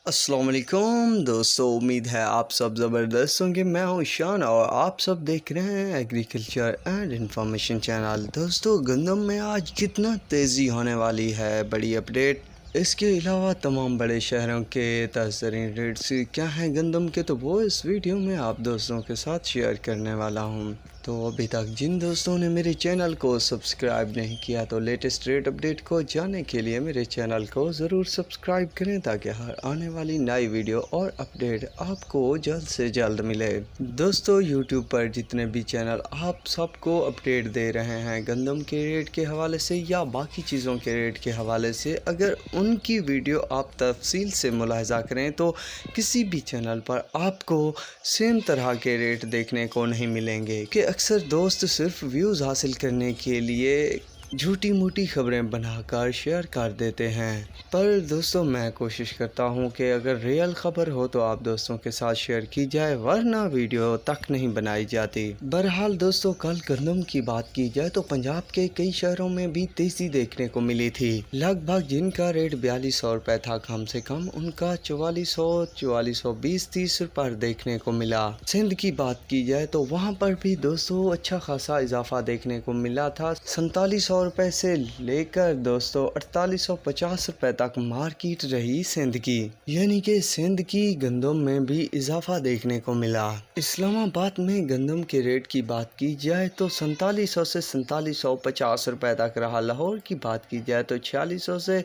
السلام علیکم دوستو، امید ہے آپ سب زبردست ہوں گے۔ میں ہوں شان اور آپ سب دیکھ رہے ہیں ایگریکلچر اینڈ انفارمیشن چینل۔ دوستو، گندم میں آج کتنا تیزی ہونے والی ہے، بڑی اپڈیٹ۔ اس کے علاوہ تمام بڑے شہروں کے تازہ ترین ریٹس کیا ہیں گندم کے، تو وہ اس ویڈیو میں آپ دوستوں کے ساتھ شیئر کرنے والا ہوں۔ تو ابھی تک جن دوستوں نے میرے چینل کو سبسکرائب نہیں کیا تو لیٹسٹ ریٹ اپڈیٹ کو جاننے کے لیے میرے چینل کو ضرور سبسکرائب کریں تاکہ ہر آنے والی نئی ویڈیو اور اپڈیٹ آپ کو جلد سے جلد ملے۔ دوستو، یوٹیوب پر جتنے بھی چینل آپ سب کو اپڈیٹ دے رہے ہیں گندم کے ریٹ کے حوالے سے یا باقی چیزوں کے ریٹ کے حوالے سے، اگر ان کی ویڈیو آپ تفصیل سے ملاحظہ کریں تو کسی بھی چینل پر آپ کو سیم طرح کے ریٹ دیکھنے کو نہیں ملیں گے، کہ اکثر دوست صرف ویوز حاصل کرنے کے لیے جھوٹی موٹی خبریں بنا کر شیئر کر دیتے ہیں۔ پر دوستوں، میں کوشش کرتا ہوں کہ اگر ریئل خبر ہو تو آپ دوستوں کے ساتھ شیئر کی جائے، ورنہ ویڈیو تک نہیں بنائی جاتی۔ بہرحال دوستوں، کل گندم کی بات کی جائے تو پنجاب کے کئی شہروں میں بھی تیزی دیکھنے کو ملی تھی۔ لگ بھگ جن کا ریٹ 4200 روپے تھا، کم سے کم ان کا 4420 پر دیکھنے کو ملا۔ سندھ کی بات کی جائے تو وہاں پر بھی دوستوں اچھا خاصا اضافہ دیکھنے کو ملا تھا۔ 4700 روپے سے لے کر دوستوں 4850 روپے تک مارکیٹ رہی سندھ کی، یعنی کہ سندھ کی گندم میں بھی اضافہ دیکھنے کو ملا۔ اسلام آباد میں گندم کے ریٹ کی بات کی جائے تو 4700 سے 4750 روپے تک رہا۔ لاہور کی بات کی جائے تو 4600 سے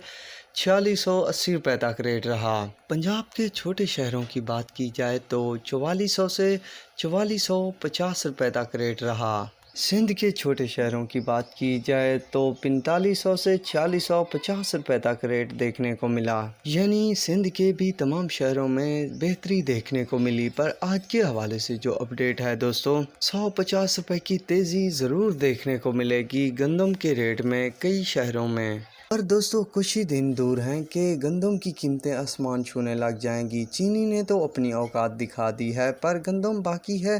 4680 روپے تک ریٹ رہا۔ پنجاب کے چھوٹے شہروں کی بات کی جائے تو 4400 سے 4450 روپے تک ریٹ رہا۔ سندھ کے چھوٹے شہروں کی بات کی جائے تو 4500 سے 4650 روپے تک ریٹ دیکھنے کو ملا، یعنی سندھ کے بھی تمام شہروں میں بہتری دیکھنے کو ملی۔ پر آج کے حوالے سے جو اپڈیٹ ہے دوستوں، 150 روپے کی تیزی ضرور دیکھنے کو ملے گی گندم کے ریٹ میں کئی شہروں میں۔ پر دوستوں، کچھ ہی دن دور ہیں کہ گندم کی قیمتیں آسمان چھونے لگ جائیں گی۔ چینی نے تو اپنی اوقات دکھا دی ہے، پر گندم باقی ہے،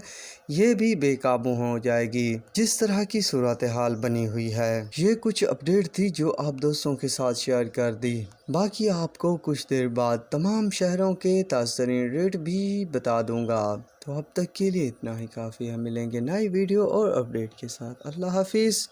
یہ بھی بے قابو ہو جائے گی جس طرح کی صورتحال بنی ہوئی ہے۔ یہ کچھ اپڈیٹ تھی جو آپ دوستوں کے ساتھ شیئر کر دی، باقی آپ کو کچھ دیر بعد تمام شہروں کے تازہ ترین ریٹ بھی بتا دوں گا۔ تو اب تک کے لیے اتنا ہی کافی ہے، ملیں گے نئی ویڈیو اور اپڈیٹ کے ساتھ۔ اللہ حافظ۔